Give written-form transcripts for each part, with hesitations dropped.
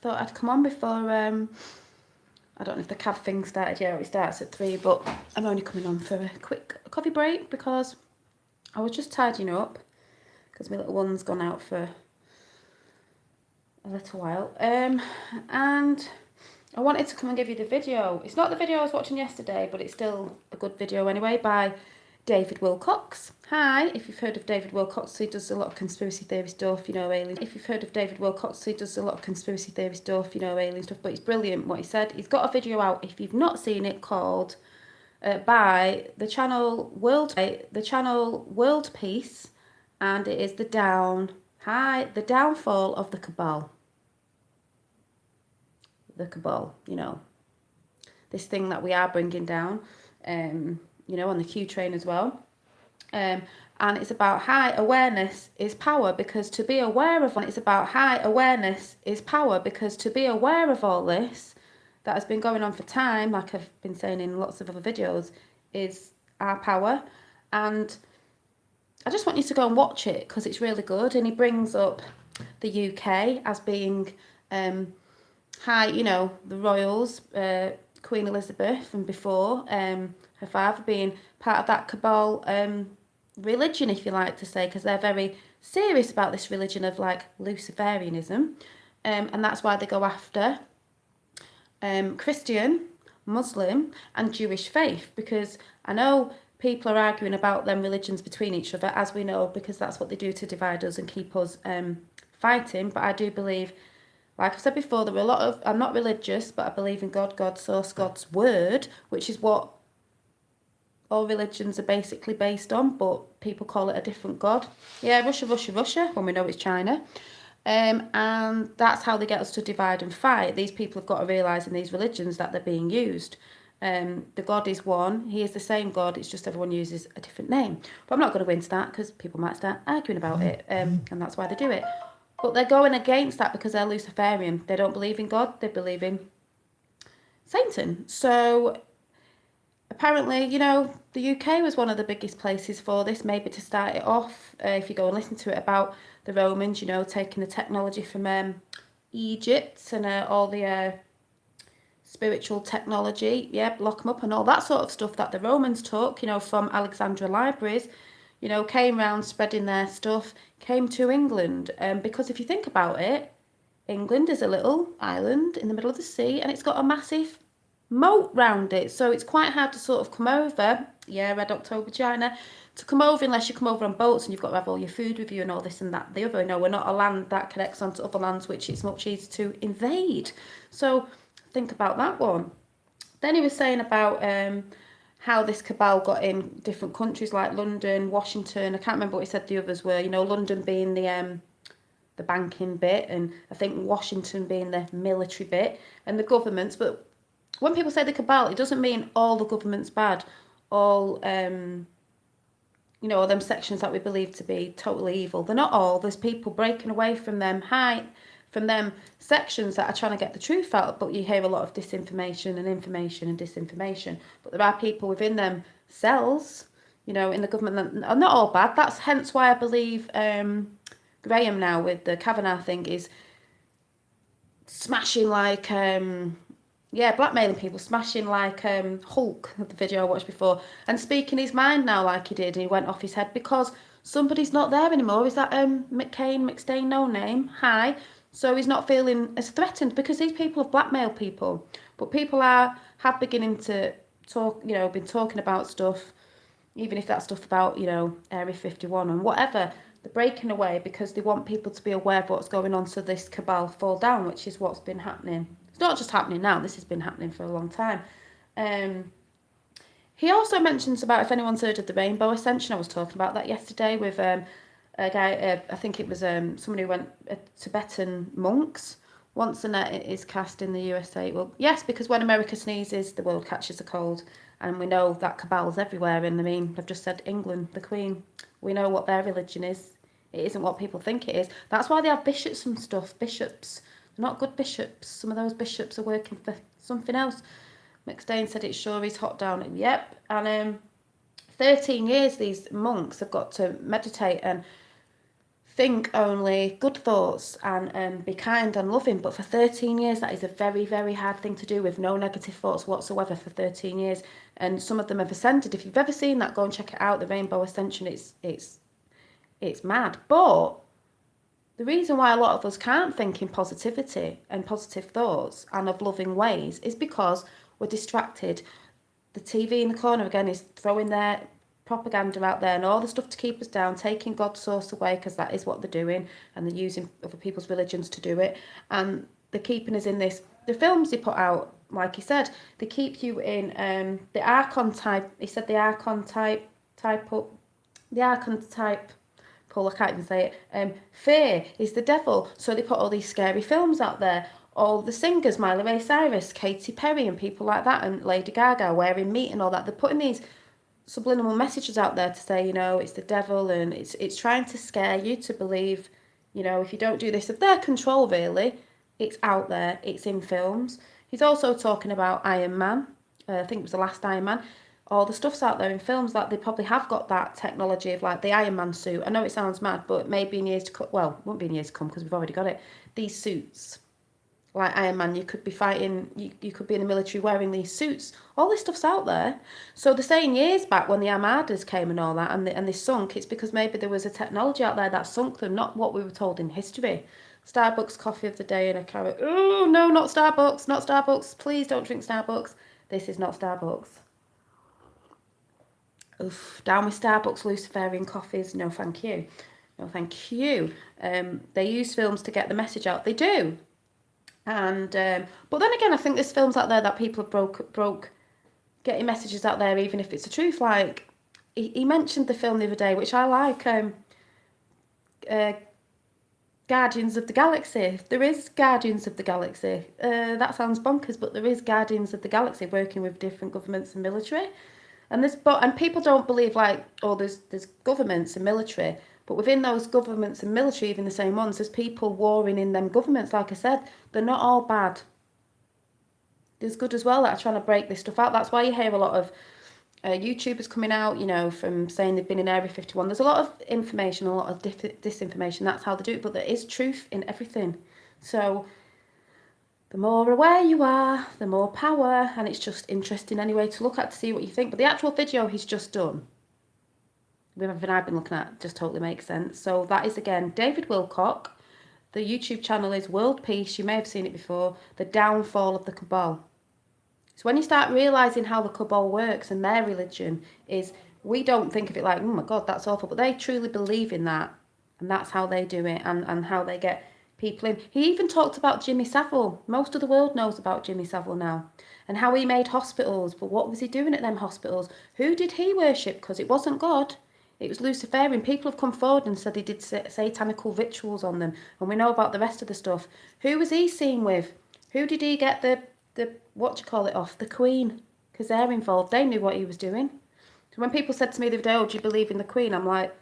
thought I'd come on before, I don't know if the cab thing started yet, it starts at 3, but I'm only coming on for a quick coffee break because I was just tidying up because my little one's gone out for a little while. And I wanted to come and give you the video. It's not the video I was watching yesterday, but it's still a good video anyway, by David Wilcox. Hi, if you've heard of David Wilcox, he does a lot of conspiracy theory stuff, you know, alien. If you've heard of David Wilcox, he does a lot of conspiracy theory stuff, you know, alien stuff, but it's brilliant what he said. He's got a video out, if you've not seen it, called by the channel World Peace, and it is the downfall of the cabal. The cabal, you know, this thing that we are bringing down, you know, on the Q train as well. And it's about high awareness is power, because to be aware of it's about high awareness is power, because to be aware of all this that has been going on for time, like I've been saying in lots of other videos, is our power. And I just want you to go and watch it because it's really good. And he brings up the UK as being high, you know, the royals, Queen Elizabeth and before, her father being part of that cabal religion, if you like to say, because they're very serious about this religion of like Luciferianism, and that's why they go after Christian, Muslim and Jewish faith, because I know people are arguing about them religions between each other, as we know, because that's what they do to divide us and keep us fighting. But I do believe, like I've said before, there are a lot of, I'm not religious, but I believe in God, God's source, God's word, which is what all religions are basically based on, but people call it a different God. Yeah, Russia, when we know it's China. And that's how they get us to divide and fight. These people have got to realise in these religions that they're being used. The God is one. He is the same God. It's just everyone uses a different name. But I'm not going to go into that because people might start arguing about it. And that's why they do it. But they're going against that because they're Luciferian. They don't believe in God. They believe in Satan. So apparently, you know, the UK was one of the biggest places for this, maybe to start it off. If you go and listen to it about the Romans, you know, taking the technology from Egypt and all the spiritual technology, yeah, lock them up and all that sort of stuff that the Romans took, you know, from Alexandria libraries, you know, came round spreading their stuff, came to England. Because if you think about it, England is a little island in the middle of the sea and it's got a massive moat round it, so it's quite hard to sort of come over, yeah, Red October China, to come over unless you come over on boats and you've got to have all your food with you and all this and that, the other. No, we're not a land that connects onto other lands, which it's much easier to invade. So think about that one. Then he was saying about how this cabal got in different countries like London, Washington, I can't remember what he said the others were, you know, London being the banking bit, and I think Washington being the military bit, and the governments. But when people say the cabal, it doesn't mean all the government's bad, all, you know, all them sections that we believe to be totally evil. They're not all. There's people breaking away from them sections that are trying to get the truth out, but you hear a lot of disinformation and information and disinformation. But there are people within them cells, you know, in the government that are not all bad. That's hence why I believe Graham now with the Kavanaugh thing is smashing like blackmailing people, smashing like Hulk, the video I watched before, and speaking his mind now like he did, and he went off his head because somebody's not there anymore. Is that McStain, no name? Hi. So he's not feeling as threatened because these people have blackmailed people. But people have beginning to talk, you know, been talking about stuff, even if that's stuff about, you know, Area 51 and whatever. They're breaking away because they want people to be aware of what's going on so this cabal fall down, which is what's been happening. It's not just happening now, this has been happening for a long time. He also mentions about, if anyone's heard of the Rainbow Ascension, I was talking about that yesterday with a guy, I think it was somebody who went Tibetan monks. Once the net is cast in the USA, well, yes, because when America sneezes, the world catches a cold. And we know that cabal's everywhere. And I mean, I've just said England, the Queen, we know what their religion is. It isn't what people think it is. That's why they have bishops and stuff. Bishops. They're not good bishops. Some of those bishops are working for something else. McStain said it's sure he's hot down. Yep. And 13 years these monks have got to meditate, and think only good thoughts and be kind and loving. But for 13 years, that is a very, very hard thing to do with no negative thoughts whatsoever for 13 years. And some of them have ascended. If you've ever seen that, go and check it out. The Rainbow Ascension. It's mad. But the reason why a lot of us can't think in positivity and positive thoughts and of loving ways is because we're distracted. The TV in the corner again is throwing their propaganda out there and all the stuff to keep us down, taking God's source away, because that is what they're doing, and they're using other people's religions to do it. And they're keeping us in this. The films they put out, like he said, they keep you in the archetype. He said the archetype up, the archetype. Paul, I can't even say it. Fear is the devil. So they put all these scary films out there. All the singers, Miley Ray Cyrus, Katy Perry, and people like that, and Lady Gaga wearing meat and all that. They're putting these subliminal messages out there to say, it's the devil, and it's trying to scare you to believe, if you don't do this, of their control, really. It's out there. It's in films. He's also talking about Iron Man. I think it was the last Iron Man. All the stuff's out there in films, that they probably have got that technology of like the Iron Man suit. I know it sounds mad, but maybe in years to come, well, it won't be in years to come because we've already got it. These suits, like Iron Man, you could be fighting, you could be in the military wearing these suits. All this stuff's out there. So they're saying years back when the Armadas came and all that, and they sunk, it's because maybe there was a technology out there that sunk them, not what we were told in history. Starbucks coffee of the day and a carrot. Oh, no, not Starbucks, not Starbucks. Please don't drink Starbucks. This is not Starbucks. Oof, down with Starbucks Luciferian coffees. No, thank you. No, thank you. They use films to get the message out. They do. And but then again, I think there's films out there that people have broke getting messages out there, even if it's the truth. Like he mentioned the film the other day, which I like, Guardians of the Galaxy. There is Guardians of the Galaxy. That sounds bonkers, but there is Guardians of the Galaxy working with different governments and military. And people don't believe there's governments and military, but within those governments and military, even the same ones, there's people warring in them governments. Like I said, they're not all bad. There's good as well that are trying to break this stuff out. That's why you hear a lot of YouTubers coming out, from saying they've been in Area 51. There's a lot of information, a lot of disinformation. That's how they do it, but there is truth in everything. So the more aware you are, the more power, and it's just interesting anyway to look at to see what you think. But the actual video he's just done, with everything I've been looking at, just totally makes sense. So that is, again, David Wilcock. The YouTube channel is World Peace. You may have seen it before. The Downfall of the Cabal. So when you start realising how the Cabal works and their religion is, we don't think of it like, oh my God, that's awful. But they truly believe in that. And that's how they do it, and how they get people in. He even talked about Jimmy Savile. Most of the world knows about Jimmy Savile now, and how he made hospitals. But what was he doing at them hospitals? Who did he worship? Because it wasn't God, it was Luciferian. People have come forward and said he did satanical rituals on them, and we know about the rest of the stuff. Who was he seen with? Who did he get the what do you call it off? The Queen, because they're involved. They knew what he was doing. So when people said to me the other day, "Oh, do you believe in the Queen?" I'm like,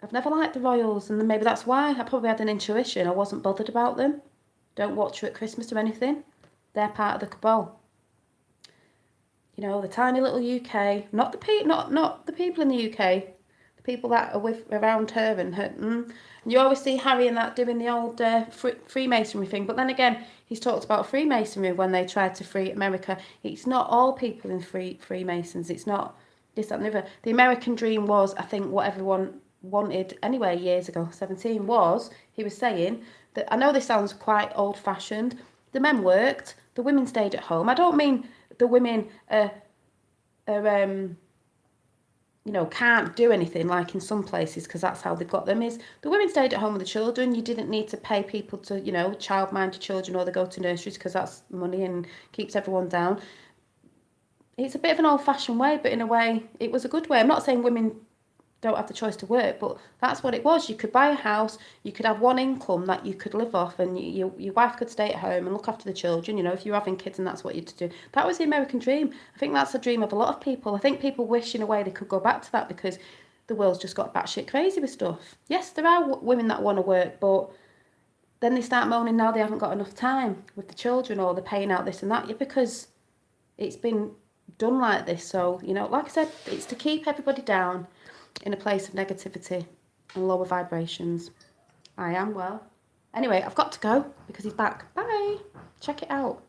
I've never liked the royals, and maybe that's why. I probably had an intuition. I wasn't bothered about them. Don't watch her at Christmas or anything. They're part of the cabal. The tiny little UK, not the people in the UK, the people that are around her and her. And you always see Harry and that doing the old Freemasonry thing. But then again, he's talked about Freemasonry when they tried to free America. It's not all people in Freemasons. It's not this, that, and the other. The American dream was, I think, what everyone wanted anyway years ago, 17, was, he was saying that, I know this sounds quite old fashioned, the men worked, the women stayed at home. I don't mean the women can't do anything like in some places, because that's how they've got them, is the women stayed at home with the children. You didn't need to pay people to childmind your children, or they go to nurseries, because that's money and keeps everyone down. It's a bit of an old fashioned way, but in a way it was a good way. I'm not saying women don't have the choice to work, but that's what it was. You could buy a house, you could have one income that you could live off, and your wife could stay at home and look after the children, if you're having kids and that's what you had to do. That was the American dream. I think that's a dream of a lot of people. I think people wish in a way they could go back to that, because the world's just got batshit crazy with stuff. Yes, there are women that want to work, but then they start moaning now they haven't got enough time with the children, or they're paying out this and that. Yeah, because it's been done like this. So, like I said, it's to keep everybody down in a place of negativity and lower vibrations. I am well. Anyway, I've got to go because he's back. Bye. Check it out.